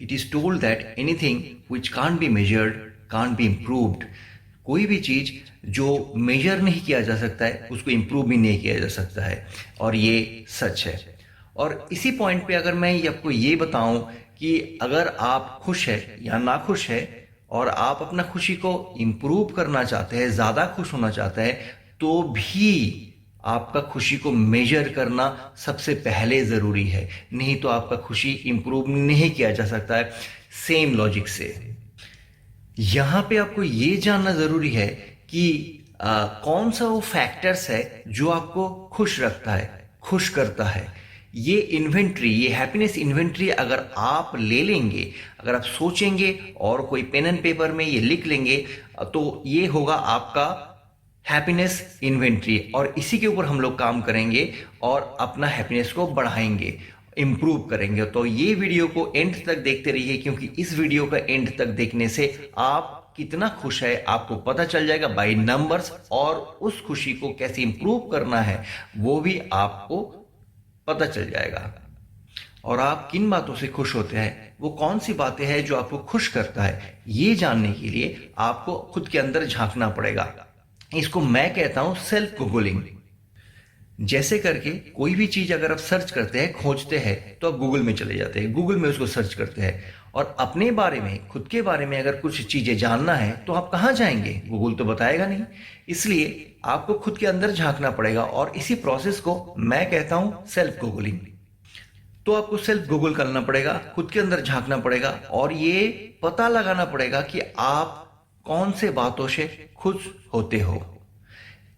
It is told that anything which can't be measured can't be improved. कोई भी चीज जो मेजर नहीं किया जा सकता है उसको इम्प्रूव भी नहीं किया जा सकता है, और ये सच है। और इसी पॉइंट पे अगर मैं आपको ये बताऊं कि अगर आप खुश है या नाखुश है और आप अपना खुशी को इम्प्रूव करना चाहते हैं, ज़्यादा खुश होना चाहते हैं, तो भी आपका खुशी को मेजर करना सबसे पहले ज़रूरी है, नहीं तो आपका खुशी इम्प्रूव नहीं किया जा सकता है। सेम लॉजिक से यहाँ पे आपको ये जानना ज़रूरी है कि कौन सा वो फैक्टर्स है जो आपको खुश रखता है, खुश करता है। ये इन्वेंट्री, ये हैप्पीनेस इन्वेंट्री अगर आप ले लेंगे, अगर आप सोचेंगे और कोई पेन एंड पेपर में ये लिख लेंगे, तो ये होगा आपका हैप्पीनेस इन्वेंट्री, और इसी के ऊपर हम लोग काम करेंगे और अपना हैप्पीनेस को बढ़ाएंगे, इम्प्रूव करेंगे। तो ये वीडियो को एंड तक देखते रहिए, क्योंकि इस वीडियो का एंड तक देखने से आप कितना खुश है आपको पता चल जाएगा बाय नंबर्स, और उस खुशी को कैसे इंप्रूव करना है वो भी आपको पता चल जाएगा। और आप किन बातों से खुश होते हैं, वो कौन सी बातें हैं जो आपको खुश करता है, ये जानने के लिए आपको खुद के अंदर झांकना पड़ेगा। इसको मैं कहता हूं सेल्फ गूगलिंग। जैसे करके कोई भी चीज अगर आप सर्च करते हैं, खोजते हैं, तो आप गूगल में चले जाते हैं, गूगल में उसको सर्च करते हैं, और अपने बारे में, खुद के बारे में अगर कुछ चीजें जानना है तो आप कहाँ जाएंगे? गूगल तो बताएगा नहीं। इसलिए आपको खुद के अंदर झांकना पड़ेगा, और इसी प्रोसेस को मैं कहता हूं सेल्फ गूगलिंग। तो आपको सेल्फ गूगल करना पड़ेगा, खुद के अंदर झांकना पड़ेगा, और ये पता लगाना पड़ेगा कि आप कौन से बातों से खुश होते हो।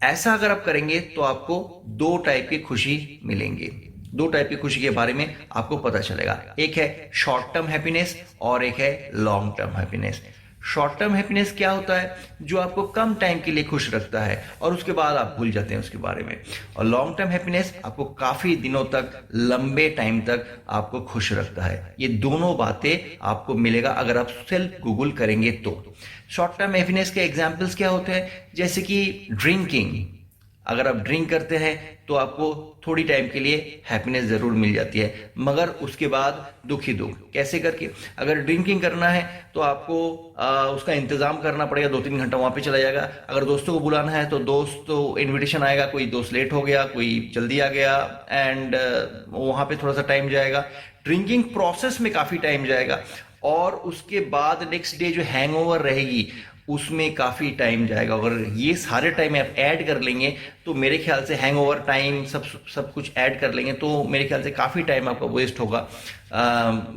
ऐसा अगर आप करेंगे तो आपको दो टाइप की खुशी मिलेंगे, दो टाइप की खुशी के बारे में आपको पता चलेगा। एक है शॉर्ट टर्म हैप्पीनेस और एक है long term happiness. Short term happiness क्या होता है? जो आपको कम टाइम के लिए खुश रखता है और उसके बाद आप भूल जाते हैं उसके बारे में। और लॉन्ग टर्म हैप्पीनेस आपको काफी दिनों तक, लंबे टाइम तक आपको खुश रखता है। ये दोनों बातें आपको मिलेगा अगर आप सेल्फ गूगल करेंगे तो। शॉर्ट टर्म हैप्पीनेस के एग्जाम्पल्स क्या होते हैं? जैसे कि ड्रिंकिंग। अगर आप ड्रिंक करते हैं तो आपको थोड़ी टाइम के लिए हैप्पीनेस जरूर मिल जाती है, मगर उसके बाद दुख ही दुख। कैसे करके? अगर ड्रिंकिंग करना है तो आपको उसका इंतजाम करना पड़ेगा, 2-3 घंटा वहां पे चला जाएगा। अगर दोस्तों को बुलाना है तो दोस्त तो इनविटेशन आएगा, कोई दोस्त लेट हो गया, कोई जल्दी आ गया, एंड वहां पे थोड़ा सा टाइम जाएगा। ड्रिंकिंग प्रोसेस में काफी टाइम जाएगा, और उसके बाद नेक्स्ट डे जो हैंगओवर रहेगी उसमें काफी टाइम जाएगा। अगर ये सारे टाइम आप ऐड कर लेंगे तो मेरे ख्याल से हैंगओवर टाइम सब कुछ ऐड कर लेंगे तो मेरे ख्याल से काफी टाइम आपका वेस्ट होगा।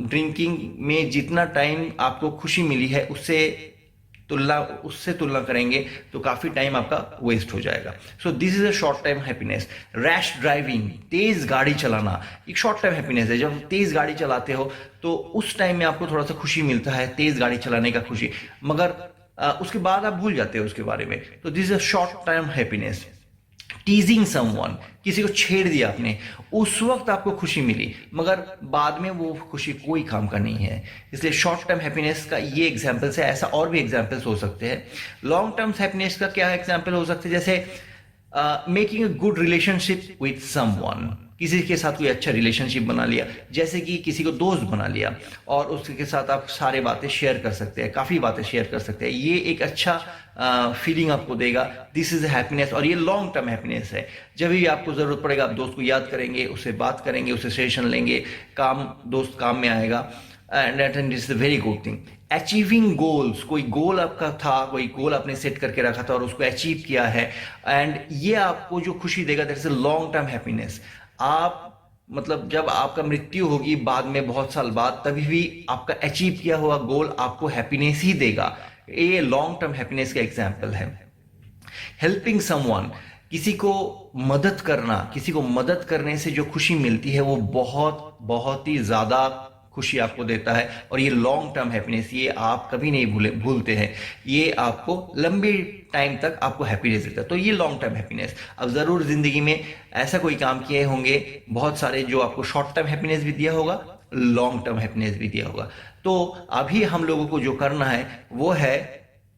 ड्रिंकिंग में जितना टाइम आपको खुशी मिली है उससे तुलना करेंगे तो काफी टाइम आपका वेस्ट हो जाएगा। So this is a short time happiness. Rash driving, तेज गाड़ी चलाना, एक शॉर्ट टाइम हैप्पीनेस है। जब तेज गाड़ी चलाते हो तो उस टाइम में आपको थोड़ा सा खुशी मिलता है, तेज गाड़ी चलाने का खुशी, मगर उसके बाद आप भूल जाते हो उसके बारे में। तो this is a short time happiness. टीजिंग someone, किसी को छेड़ दिया आपने, उस वक्त आपको खुशी मिली, मगर बाद में वो खुशी कोई काम का नहीं है। इसलिए शॉर्ट टर्म हैप्पीनेस का ये एग्जांपल्स है, ऐसा और भी एग्जांपल्स हो सकते हैं। लॉन्ग टर्म हैप्पीनेस का क्या एग्जांपल हो सकते हैं? जैसे making a good relationship with someone, किसी के साथ कोई अच्छा रिलेशनशिप बना लिया, जैसे कि किसी को दोस्त बना लिया और उसके साथ आप सारे बातें शेयर कर सकते हैं, काफ़ी बातें शेयर कर सकते हैं। ये एक अच्छा फीलिंग आपको देगा। दिस इज हैप्पीनेस, और ये लॉन्ग टर्म हैप्पीनेस है। जब भी आपको ज़रूरत पड़ेगा आप दोस्त को याद करेंगे, उससे बात करेंगे, उससे सजेशन लेंगे, दोस्त काम में आएगा, and is a very good thing. Achieving goals, कोई गोल आपका था, कोई गोल आपने सेट करके रखा था और उसको अचीव किया है, एंड ये आपको जो खुशी देगा, that is a long term happiness. आप मतलब जब आपका मृत्यु होगी बाद में, बहुत साल बाद, तभी भी आपका अचीव किया हुआ गोल आपको हैप्पीनेस ही देगा। ये लॉन्ग टर्म हैप्पीनेस का एग्जाम्पल है। हेल्पिंग समवन, किसी को मदद करना, किसी को मदद करने से जो खुशी मिलती है वो बहुत बहुत ही ज्यादा खुशी आपको देता है, और ये लॉन्ग टर्म हैप्पीनेस, ये आप कभी नहीं भूलते हैं, ये आपको लंबी टाइम तक आपको हैप्पीनेस देता है। तो ये लॉन्ग टर्म हैप्पीनेस। अब जरूर जिंदगी में ऐसा कोई काम किए होंगे बहुत सारे जो आपको शॉर्ट टर्म हैप्पीनेस भी दिया होगा, लॉन्ग टर्म हैप्पीनेस भी दिया होगा। तो अभी हम लोगों को जो करना है वो है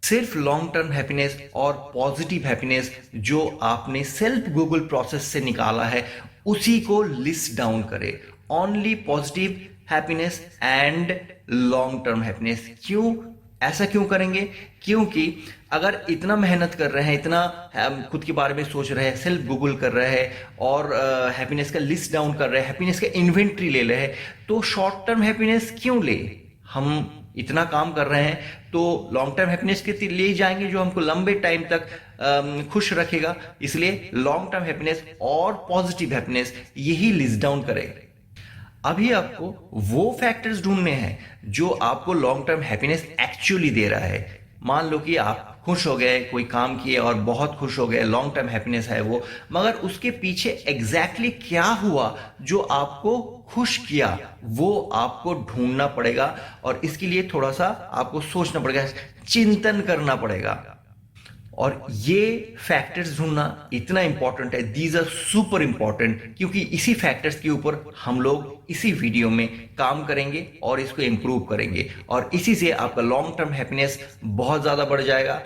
सिर्फ लॉन्ग टर्म हैप्पीनेस और पॉजिटिव हैप्पीनेस जो आपने सेल्फ गूगल प्रोसेस से निकाला है उसी को लिस्ट डाउन करें। Only positive happiness and long term happiness. क्यों ऐसा क्यों करेंगे? क्योंकि अगर इतना मेहनत कर रहे हैं, इतना खुद के बारे में सोच रहे हैं, सेल्फ गूगल कर रहे हैं और हैप्पीनेस का लिस्ट डाउन कर रहे हैं, हैप्पीनेस का इन्वेंट्री ले रहे हैं, तो शॉर्ट टर्म हैप्पीनेस क्यों ले? हम इतना काम कर रहे हैं तो लॉन्ग टर्म हैप्पीनेस के लिए जाएंगे जो हमको लंबे टाइम तक खुश रखेगा। इसलिए लॉन्ग टर्म हैप्पीनेस और पॉजिटिव हैप्पीनेस यही लिस्ट डाउन करेगा। अभी आपको वो फैक्टर्स ढूंढने हैं जो आपको long term happiness actually they रहा है। मान लो कि आप खुश हो गए, कोई काम किए और बहुत खुश हो गए, लॉन्ग टर्म हैप्पीनेस है वो, मगर उसके पीछे एग्जैक्टली क्या हुआ जो आपको खुश किया, वो आपको ढूंढना पड़ेगा और इसके लिए थोड़ा सा आपको सोचना पड़ेगा, चिंतन करना पड़ेगा। और ये फैक्टर्स ढूंढना इतना इंपॉर्टेंट है, दीज आर सुपर इंपॉर्टेंट, क्योंकि इसी फैक्टर्स के ऊपर हम लोग इसी वीडियो में काम करेंगे और इसको इंप्रूव करेंगे और इसी से आपका लॉन्ग टर्म हैप्पीनेस बहुत ज्यादा बढ़ जाएगा।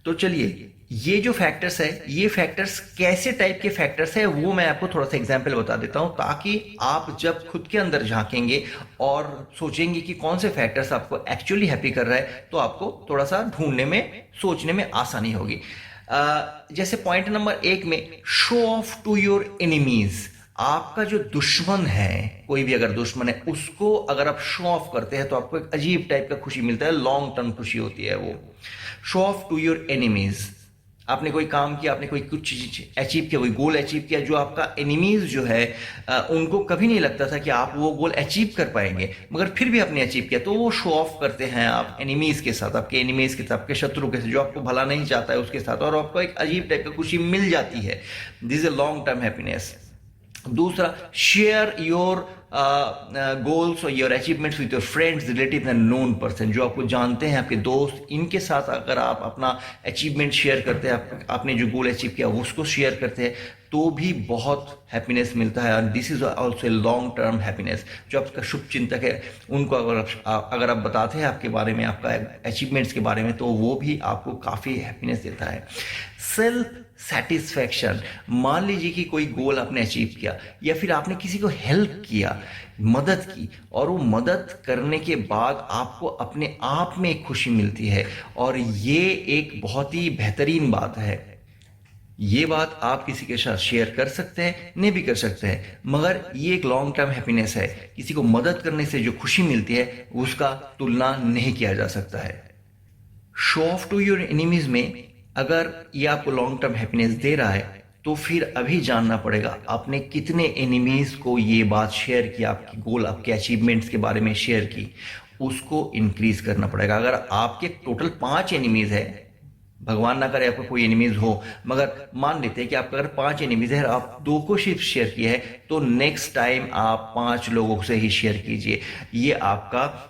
तो चलिए, ये जो फैक्टर्स है, ये फैक्टर्स कैसे टाइप के फैक्टर्स है वो मैं आपको थोड़ा सा एग्जांपल बता देता हूं, ताकि आप जब खुद के अंदर झांकेंगे और सोचेंगे कि कौन से फैक्टर्स आपको एक्चुअली हैप्पी कर रहा है, तो आपको थोड़ा सा ढूंढने में, सोचने में आसानी होगी। जैसे पॉइंट नंबर 1 में, show off to your enemies. आपका जो दुश्मन है, कोई भी अगर दुश्मन है, उसको अगर आप शो ऑफ करते हैं तो आपको एक अजीब टाइप का खुशी मिलता है, लॉन्ग टर्म खुशी होती है वो। Show off to your enemies, आपने कोई काम किया, आपने कोई कुछ चीज अचीव किया, कोई गोल अचीव किया जो आपका एनिमीज जो है उनको कभी नहीं लगता था कि आप वो गोल अचीव कर पाएंगे, मगर फिर भी आपने अचीव किया, तो वो शो ऑफ करते हैं आप एनिमीज के साथ, आपके एनिमीज के साथ, आपके शत्रु के साथ, जो आपको भला नहीं चाहता है उसके साथ, और आपको एक अजीब टाइप का खुशी मिल जाती है। This is a long term happiness. दूसरा, शेयर योर गोल्स और your achievements with your friends, relative and known person, जो आपको जानते हैं, आपके दोस्त, इनके साथ अगर आप अपना अचीवमेंट शेयर करते हैं, आपने जो गोल अचीव किया उसको शेयर करते हैं, तो भी बहुत हैप्पीनेस मिलता है। और this is also a long term happiness. जो आपका शुभ चिंतक है उनको अगर आप बताते हैं आपके बारे में, आपका अचीवमेंट्स के बारे में, तो वो भी आपको काफ़ी हैप्पीनेस देता है। सेल्फ सेटिस्फैक्शन, मान लीजिए कि कोई गोल आपने अचीव किया या फिर आपने किसी को हेल्प किया, मदद की, और वो मदद करने के बाद आपको अपने आप में एक खुशी मिलती है, और ये एक बहुत ही बेहतरीन बात है। ये बात आप किसी के साथ शेयर कर सकते हैं, नहीं भी कर सकते हैं, मगर ये एक लॉन्ग टर्म हैप्पीनेस है। किसी को मदद करने से जो खुशी मिलती है उसका तुलना नहीं किया जा सकता है। Show off to your enemies में अगर ये आपको लॉन्ग टर्म हैप्पीनेस दे रहा है, तो फिर अभी जानना पड़ेगा आपने कितने एनिमीज को ये बात शेयर की, आपकी गोल, आपके अचीवमेंट्स के बारे में शेयर की, उसको इंक्रीज करना पड़ेगा। अगर आपके टोटल 5 एनिमीज है, भगवान ना करे आपको कोई एनिमीज हो, मगर मान लेते हैं कि आपका अगर 5 एनिमीज है, आप 2 को सिर्फ शेयर किए है, तो नेक्स्ट टाइम आप 5 लोगों से ही शेयर कीजिए। ये आपका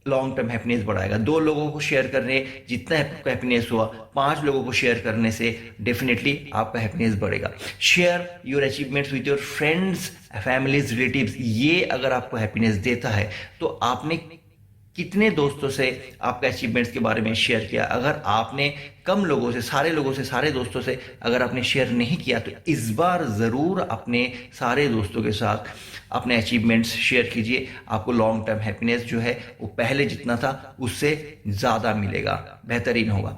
लॉन्ग टर्म हैप्पीनेस बढ़ाएगा। 2 लोगों को शेयर करने जितना हैप्पीनेस हुआ, 5 लोगों को शेयर करने से डेफिनेटली आपका हैप्पीनेस बढ़ेगा। Share your achievements with your friends, families, relatives, ये अगर आपको हैप्पीनेस देता है, तो आपने कितने दोस्तों से आपके अचीवमेंट्स के बारे में शेयर किया। अगर आपने कम लोगों से, सारे लोगों से, सारे दोस्तों से अगर आपने शेयर नहीं किया, तो इस बार ज़रूर अपने सारे दोस्तों के साथ अपने अचीवमेंट्स शेयर कीजिए। आपको लॉन्ग टर्म हैप्पीनेस जो है वो पहले जितना था उससे ज़्यादा मिलेगा, बेहतरीन होगा।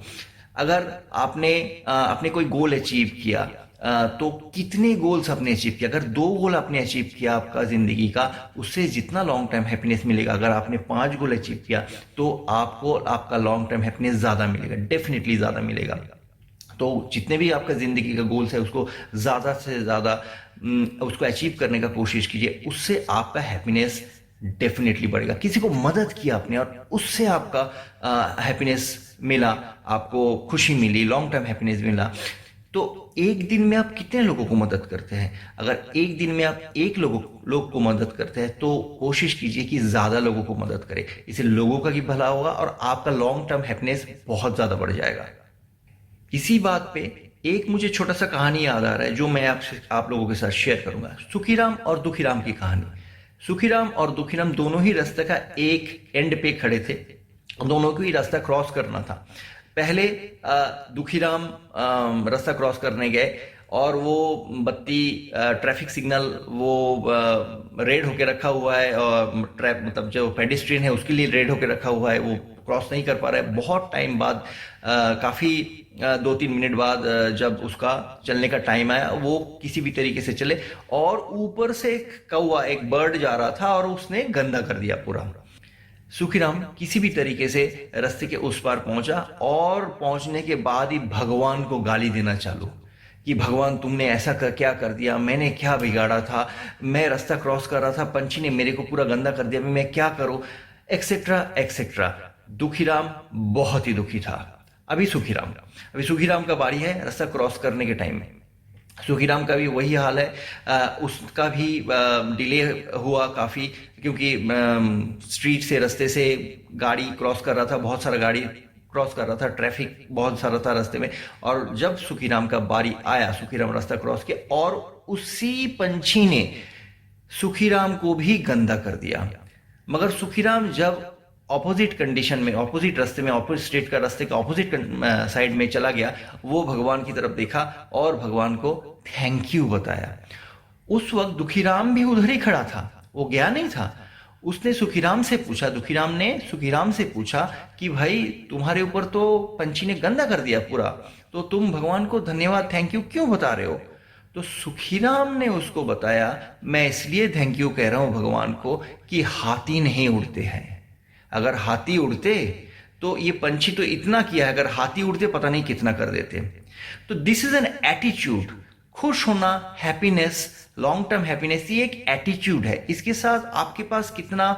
अगर आपने कोई गोल अचीव किया, तो कितने गोल्स आपने अचीव किया। अगर 2 गोल आपने अचीव किया आपका जिंदगी का, उससे जितना लॉन्ग टर्म हैप्पीनेस मिलेगा, अगर आपने 5 गोल अचीव किया, तो आपको आपका लॉन्ग टर्म हैप्पीनेस ज़्यादा मिलेगा, डेफिनेटली ज़्यादा मिलेगा। तो जितने भी आपका जिंदगी का गोल्स है उसको ज़्यादा से ज़्यादा उसको अचीव करने का कोशिश कीजिए, उससे आपका हैप्पीनेस डेफिनेटली बढ़ेगा। किसी को मदद की आपने और उससे आपका हैप्पीनेस मिला, आपको खुशी मिली, लॉन्ग टर्म हैप्पीनेस मिला, तो एक दिन में आप कितने लोगों को मदद करते हैं। अगर एक दिन में आप 1 लोग को मदद करते हैं, तो कोशिश कीजिए कि ज़्यादा लोगों को मदद करें। इससे लोगों का भी भला होगा और आपका लॉन्ग टर्म हैप्पीनेस बहुत ज़्यादा बढ़ जाएगा। इसी बात पे एक मुझे छोटा सा कहानी याद आ रहा है जो मैं आप लोगों के साथ शेयर करूंगा। सुखीराम और दुखीराम की कहानी। सुखीराम और दुखीराम दोनों ही रास्ते का एक एंड पे खड़े थे, दोनों को ही रास्ता क्रॉस करना था। पहले दुखीराम रास्ता क्रॉस करने गए और वो बत्ती ट्रैफिक सिग्नल वो रेड होके रखा हुआ है, और मतलब जो पेडिस्ट्रियन है उसके लिए रेड होके रखा हुआ है, वो क्रॉस नहीं कर पा रहा है। बहुत टाइम बाद काफ़ी 2-3 मिनट बाद जब उसका चलने का टाइम आया, वो किसी भी तरीके से चले, और ऊपर से एक कौवा, एक बर्ड जा रहा था और उसने गंदा कर दिया पूरा। सुखीराम किसी भी तरीके से रास्ते के उस पार पहुंचा, और पहुंचने के बाद ही भगवान को गाली देना चालू कि भगवान तुमने ऐसा क्या कर दिया, मैंने क्या बिगाड़ा था, मैं रास्ता क्रॉस कर रहा था, पंछी ने मेरे को पूरा गंदा कर दिया, मैं क्या करूं, एक्सेट्रा एक्सेट्रा। दुखीराम बहुत ही दुखी था। अभी सुखीराम का बारी है रास्ता क्रॉस करने के टाइम में। सुखीराम का भी वही हाल है, उसका भी डिले हुआ काफ़ी, क्योंकि स्ट्रीट से, रास्ते से गाड़ी क्रॉस कर रहा था, बहुत सारा गाड़ी क्रॉस कर रहा था, ट्रैफिक बहुत सारा था रास्ते में। और जब सुखीराम का बारी आया, सुखीराम रास्ता क्रॉस किया, और उसी पंछी ने सुखीराम को भी गंदा कर दिया। मगर सुखीराम जब ऑपोजिट कंडीशन में, ऑपोजिट रास्ते में, ऑपोजिट स्टेट का रास्ते का ऑपोजिट साइड में चला गया, वो भगवान की तरफ देखा और भगवान को थैंक यू बताया। उस वक्त दुखीराम भी उधर ही खड़ा था, वो गया नहीं था। उसने सुखीराम से पूछा, दुखीराम ने सुखीराम से पूछा कि भाई तुम्हारे ऊपर तो पंछी ने गंदा कर दिया पूरा, तो तुम भगवान को धन्यवाद, थैंक यू क्यों बता रहे हो? तो सुखीराम ने उसको बताया, मैं इसलिए थैंक यू कह रहा हूं भगवान को कि हाथी नहीं उड़ते हैं। अगर हाथी उड़ते तो ये पंछी तो इतना किया है, अगर हाथी उड़ते पता नहीं कितना कर देते। तो दिस इज एन एटीट्यूड। खुश होना, हैप्पीनेस, लॉन्ग टर्म हैप्पीनेस, ये एक एटीट्यूड है। इसके साथ आपके पास कितना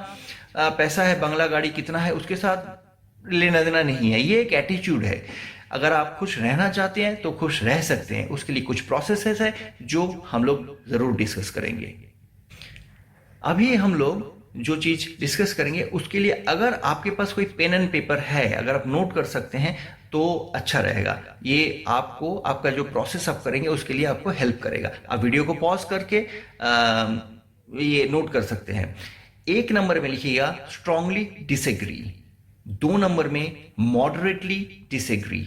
पैसा है, बंगला गाड़ी कितना है, उसके साथ लेना देना नहीं है। ये एक एटीट्यूड है। अगर आप खुश रहना चाहते हैं तो खुश रह सकते हैं। उसके लिए कुछ प्रोसेसेस है जो हम लोग जरूर डिस्कस करेंगे। अभी हम लोग जो चीज डिस्कस करेंगे उसके लिए अगर आपके पास कोई पेन एंड पेपर है, अगर आप नोट कर सकते हैं तो अच्छा रहेगा। ये आपको, आपका जो प्रोसेस आप करेंगे उसके लिए आपको हेल्प करेगा। आप वीडियो को पॉज करके ये नोट कर सकते हैं। 1 नंबर में लिखिएगा स्ट्रांगली डिसएग्री, 2 नंबर में मॉडरेटली डिसएग्री,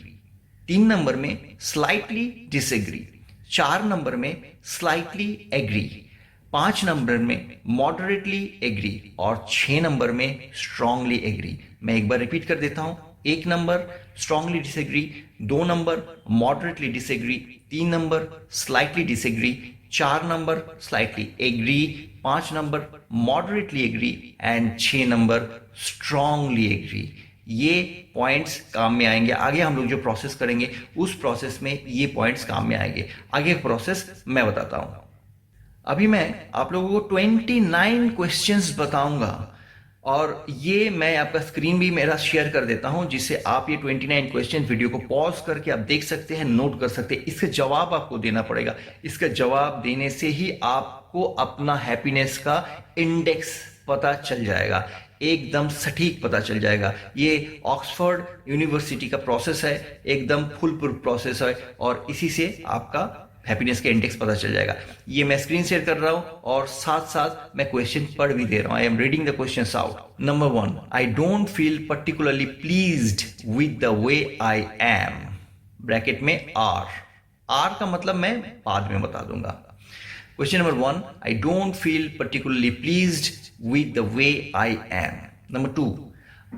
3 नंबर में स्लाइटली डिसएग्री, 4 नंबर में स्लाइटली एग्री, 5 नंबर में मॉडरेटली एग्री, और 6 नंबर में स्ट्रांगली एग्री। मैं एक बार रिपीट कर देता हूं। 1 number strongly disagree, 2 number moderately disagree, 3 number slightly disagree, 4 number slightly agree, 5 number moderately agree, and 6 number strongly agree. ये पॉइंट्स काम में आएंगे। आगे हम लोग जो प्रोसेस करेंगे उस प्रोसेस में ये पॉइंट्स काम में आएंगे। आगे प्रोसेस मैं बताता हूं। अभी मैं आप लोगों को 29 क्वेश्चंस बताऊंगा, और ये मैं आपका स्क्रीन भी मेरा शेयर कर देता हूं, जिससे आप ये 29 क्वेश्चन वीडियो को पॉज करके आप देख सकते हैं, नोट कर सकते हैं। इसका जवाब आपको देना पड़ेगा। इसका जवाब देने से ही आपको अपना हैप्पीनेस का इंडेक्स पता चल जाएगा, एकदम सटीक पता चल जाएगा। ये ऑक्सफोर्ड यूनिवर्सिटी का प्रोसेस है, एकदम फुल प्रूफ प्रोसेस है, और इसी से आपका हैप्पीनेस का इंडेक्स पता चल जाएगा। ये मैं स्क्रीन शेयर कर रहा हूं और साथ साथ मैं क्वेश्चन पढ़ भी दे रहा हूं। I am reading the questions out. Number 1, I don't feel particularly pleased with the way I am, bracket में आर। आर का मतलब मैं बाद में बता दूंगा। Question number 1, I don't feel particularly pleased with the way I am. Number 2,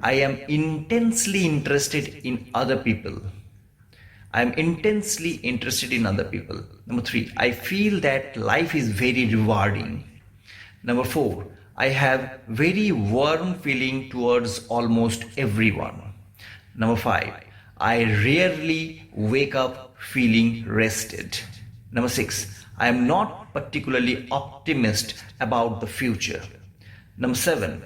I am intensely interested in other people. I am intensely interested in other people. Number 3, I feel that life is very rewarding. Number 4, I have very warm feeling towards almost everyone. Number 5, I rarely wake up feeling rested. Number 6, I am not particularly optimist about the future. Number 7,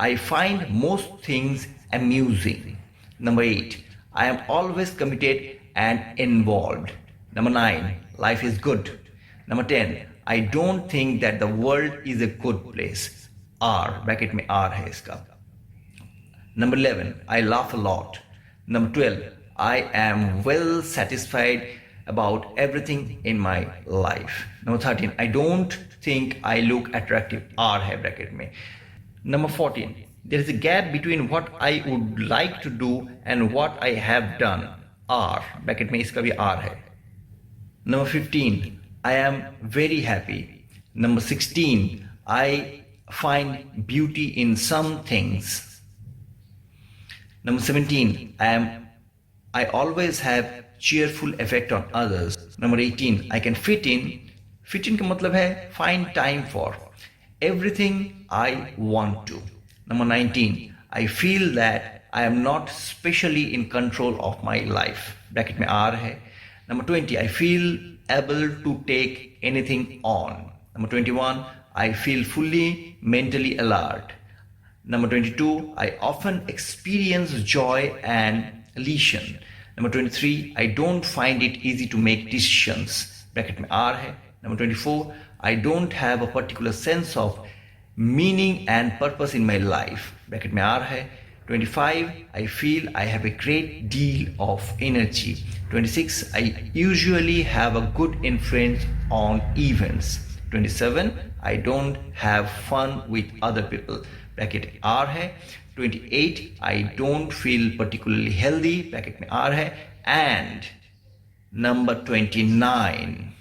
I find most things amusing. Number 8, I am always committed and involved. Number 9, life is good. Number 10, I don't think that the world is a good place. R, bracket में R है इसका. Number 11, I laugh a lot. Number 12, I am well satisfied about everything in my life. Number 13, I don't think I look attractive. R है bracket में. Number 14, there is a gap between what I would like to do and what I have done. R, bracket में इसका भी R है. Number 15, I am very happy. Number 16, I find beauty in some things. Number 17, I always have cheerful effect on others. Number 18, I can fit in. Fit in का मतलब है find time for everything I want to. Number 19, I feel that I am not specially in control of my life. Bracket में R है. Number 20, I feel able to take anything on. Number 21, I feel fully mentally alert. Number 22, I often experience joy and elation. Number 23, I don't find it easy to make decisions. Bracket में R है. Number 24, I don't have a particular sense of meaning and purpose in my life. Bracket में R है. 25, I feel I have a great deal of energy. 26, I usually have a good influence on events. 27, I don't have fun with other people. Bracket R है. 28, I don't feel particularly healthy. Bracket में R है. And number 29,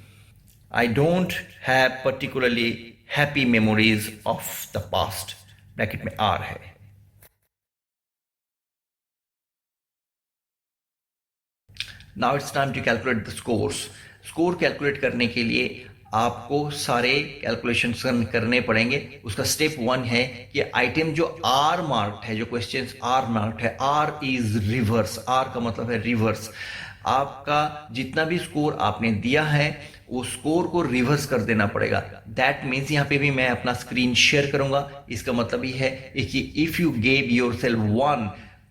I don't have particularly happy memories of the past. Bracket में R है. Now it's time to calculate the scores. Score calculate करने के लिए आपको सारे कैलकुलेशंस करने पड़ेंगे. उसका स्टेप 1 है कि आइटम जो R मार्क्ड है, जो क्वेश्चंस R मार्क्ड है, R इज रिवर्स. R का मतलब है रिवर्स. आपका जितना भी स्कोर आपने दिया है वो स्कोर को रिवर्स कर देना पड़ेगा. दैट मीन्स यहाँ पे भी मैं अपना स्क्रीन शेयर करूंगा. इसका मतलब ये है कि if you gave yourself 1,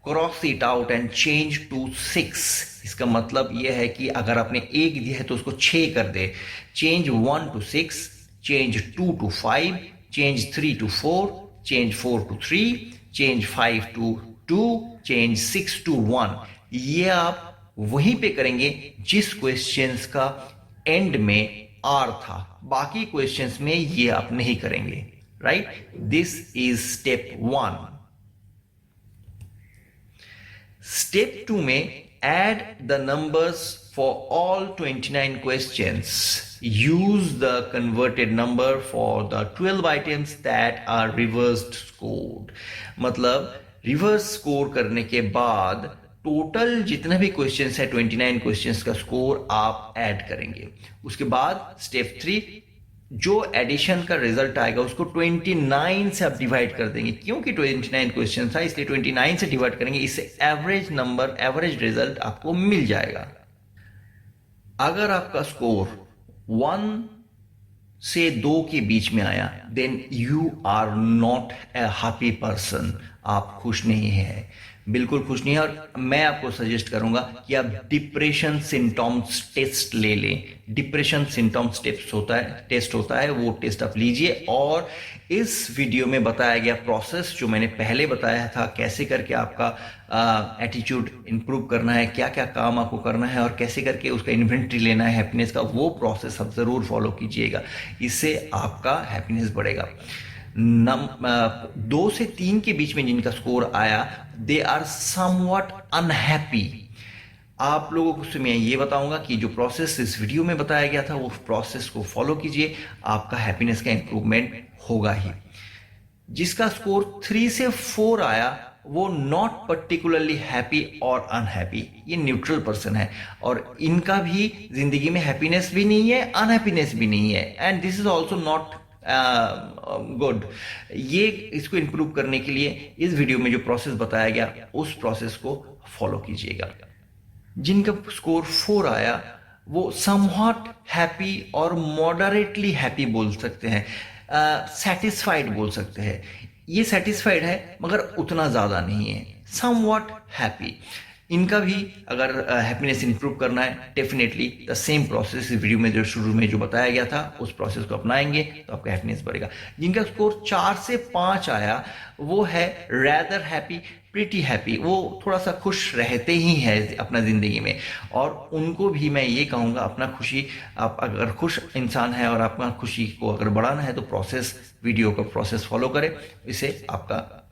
cross it out and change to 6. इसका मतलब यह है कि अगर आपने 1 दिया है तो उसको 6 कर दे. Change 1 to 6, change 2 to 5, change 3 to 4, change 4 to 3, change 5 to 2, change 6 to 1. ये आप वहीं पे करेंगे जिस क्वेश्चंस का एंड में R था. बाकी क्वेश्चंस में ये आप नहीं करेंगे. Right? This is step 1. Step 2 में add the numbers for all 29 questions. Use the converted number for the 12 items that are reversed scored. मतलब रिवर्स स्कोर करने के बाद टोटल जितने भी क्वेश्चंस है 29 क्वेश्चंस का स्कोर आप ऐड करेंगे. उसके बाद स्टेप 3, जो एडिशन का रिजल्ट आएगा उसको 29 से आप डिवाइड कर देंगे. क्योंकि 29 क्वेश्चन था इसलिए 29 से डिवाइड करेंगे. इससे एवरेज नंबर, एवरेज रिजल्ट आपको मिल जाएगा. अगर आपका स्कोर 1 से 2 के बीच में आया, then you are not a happy person. आप खुश नहीं है, बिल्कुल खुश नहीं है. और मैं आपको सजेस्ट करूंगा कि आप डिप्रेशन सिम्टॉम्स टेस्ट ले लें. डिप्रेशन सिम्टॉम्स टेस्ट होता है, वो टेस्ट आप लीजिए. और इस वीडियो में बताया गया प्रोसेस जो मैंने पहले बताया था, कैसे करके आपका एटीट्यूड इंप्रूव करना है, क्या क्या काम आपको करना है और कैसे करके उसका इन्वेंट्री लेना है हैप्पीनेस का, वो प्रोसेस आप ज़रूर फॉलो कीजिएगा. इससे आपका हैप्पीनेस बढ़ेगा. 2 से 3 के बीच में जिनका स्कोर आया, दे आर समवट अनहैप्पी. आप लोगों को मैं ये बताऊंगा कि जो प्रोसेस इस वीडियो में बताया गया था वो प्रोसेस को फॉलो कीजिए, आपका हैप्पीनेस का इंप्रूवमेंट होगा ही. जिसका स्कोर 3 से 4 आया वो नॉट पर्टिकुलरली हैप्पी और अनहैप्पी, ये न्यूट्रल पर्सन है. और इनका भी जिंदगी में हैप्पीनेस भी नहीं है, अनहैप्पीनेस भी नहीं है. And this is also not good. ये इसको इंप्रूव करने के लिए इस वीडियो में जो प्रोसेस बताया गया उस प्रोसेस को फॉलो कीजिएगा. जिनका स्कोर 4 आया वो समवॉट हैप्पी और मॉडरेटली हैप्पी बोल सकते हैं, सेटिस्फाइड बोल सकते हैं. ये सेटिस्फाइड है मगर उतना ज़्यादा नहीं है, समवॉट हैप्पी. इनका भी अगर हैप्पीनेस इंप्रूव करना है, definitely the same process video में जो शुरू में जो बताया गया था उस प्रोसेस को अपनाएंगे तो आपका हैप्पीनेस बढ़ेगा. जिनका स्कोर 4 से 5 आया वो है रैदर हैप्पी, प्रीटी हैप्पी. वो थोड़ा सा खुश रहते ही है अपना ज़िंदगी में. और उनको भी मैं ये कहूँगा, अपना खुशी, आप अगर खुश इंसान है और अपना खुशी को अगर बढ़ाना है तो वीडियो का प्रोसेस फॉलो करें. इससे आपका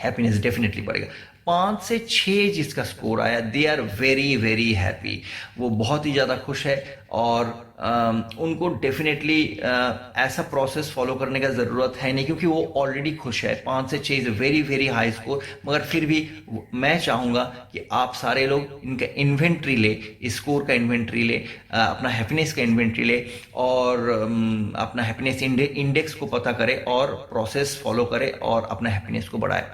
हैप्पीनेस डेफिनेटली बढ़ेगा. 5 से 6 जिसका स्कोर आया, they are very very happy. वो बहुत ही ज़्यादा खुश है और उनको डेफिनेटली ऐसा प्रोसेस फॉलो करने का ज़रूरत है नहीं, क्योंकि वो ऑलरेडी खुश है। 5 से 6 is very very high score. मगर फिर भी मैं चाहूँगा कि आप सारे लोग इनका इन्वेंट्री ले, स्कोर का इन्वेंट्री ले, अपना हैप्पीनेस का इन्वेंट्री ले और अपना हैप्पीनेस इंडेक्स को पता करे और प्रोसेस फॉलो करे और अपना हैप्पीनेस को बढ़ाए।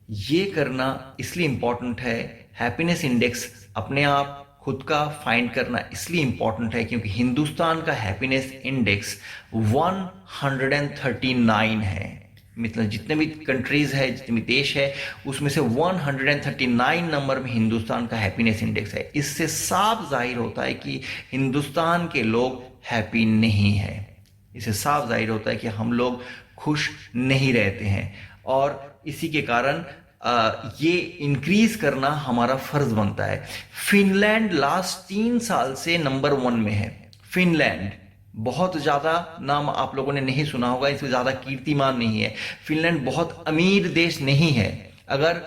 ये करना इसलिए इम्पॉर्टेंट है, हैप्पीनेस इंडेक्स अपने आप खुद का फाइंड करना इसलिए इम्पॉर्टेंट है क्योंकि हिंदुस्तान का हैप्पीनेस इंडेक्स 139 है। मतलब जितने भी कंट्रीज है, जितने भी देश है, उसमें से 139 नंबर में हिंदुस्तान का हैप्पीनेस इंडेक्स है। इससे साफ जाहिर होता है कि हिंदुस्तान के लोग हैप्पी नहीं है। इससे साफ जाहिर होता है कि हम लोग खुश नहीं रहते हैं और इसी के कारण ये इंक्रीज करना हमारा फर्ज बनता है। फिनलैंड लास्ट 3 साल से नंबर 1 में है। फिनलैंड बहुत ज्यादा नाम आप लोगों ने नहीं सुना होगा, इसमें ज्यादा कीर्तिमान नहीं है। फिनलैंड बहुत अमीर देश नहीं है। अगर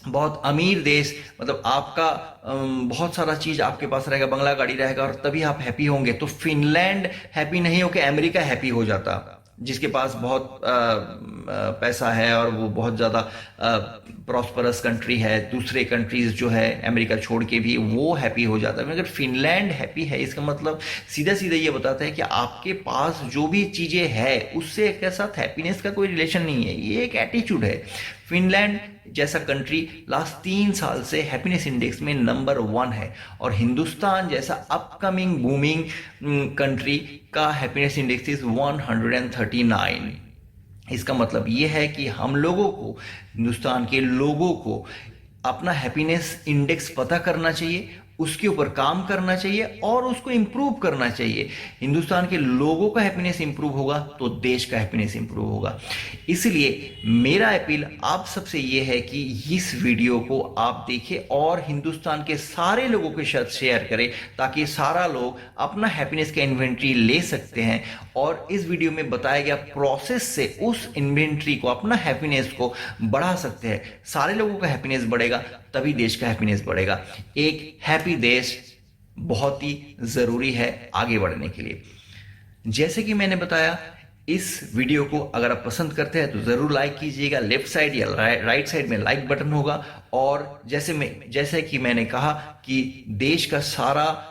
बहुत अमीर देश मतलब आपका बहुत सारा चीज आपके पास रहेगा, बंगला गाड़ी रहेगा और तभी आप हैप्पी होंगे, तो फिनलैंड हैप्पी नहीं होकर अमेरिका हैप्पी हो जाता, जिसके पास बहुत पैसा है और वो बहुत ज़्यादा प्रॉस्परस कंट्री है। दूसरे कंट्रीज जो है अमेरिका छोड़ के भी वो हैप्पी हो जाता है। अगर फिनलैंड हैप्पी है, इसका मतलब सीधा सीधा ये बताता है कि आपके पास जो भी चीज़ें है उससे के साथ हैप्पीनेस का कोई रिलेशन नहीं है, ये एक एटीट्यूड है। फिनलैंड जैसा कंट्री लास्ट 3 साल से हैप्पीनेस इंडेक्स में नंबर 1 है और हिंदुस्तान जैसा अपकमिंग बूमिंग कंट्री का हैप्पीनेस इंडेक्स इज 139। इसका मतलब ये है कि हम लोगों को, हिंदुस्तान के लोगों को अपना हैप्पीनेस इंडेक्स पता करना चाहिए, उसके ऊपर काम करना चाहिए और उसको इंप्रूव करना चाहिए। हिंदुस्तान के लोगों का हैप्पीनेस इंप्रूव होगा तो देश का हैप्पीनेस इंप्रूव होगा। इसलिए मेरा अपील आप सबसे ये है कि इस वीडियो को आप देखें और हिंदुस्तान के सारे लोगों के साथ शेयर करें ताकि सारा लोग अपना हैप्पीनेस का इन्वेंट्री ले सकते हैं और इस वीडियो में बताया गया प्रोसेस से उस इन्वेंट्री को, अपना हैप्पीनेस को बढ़ा सकते हैं। सारे लोगों का हैप्पीनेस बढ़ेगा तभी देश का हैप्पीनेस बढ़ेगा। एक हैप्पी देश बहुत ही जरूरी है आगे बढ़ने के लिए। जैसे कि मैंने बताया, इस वीडियो को अगर आप पसंद करते हैं तो जरूर लाइक कीजिएगा। लेफ्ट साइड या राइट साइड में लाइक बटन होगा और जैसे कि मैंने कहा कि देश का सारा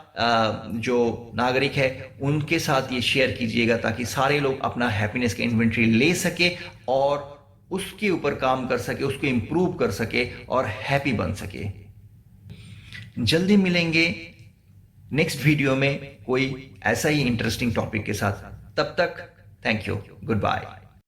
जो नागरिक है उनके साथ ये शेयर कीजिएगा ताकि सारे लोग अपना हैप्पीनेस का इन्वेंट्री ले सके और उसके ऊपर काम कर सके, उसको इंप्रूव कर सके और हैप्पी बन सके। जल्दी मिलेंगे नेक्स्ट वीडियो में कोई ऐसा ही इंटरेस्टिंग टॉपिक के साथ। तब तक थैंक यू, गुड बाय।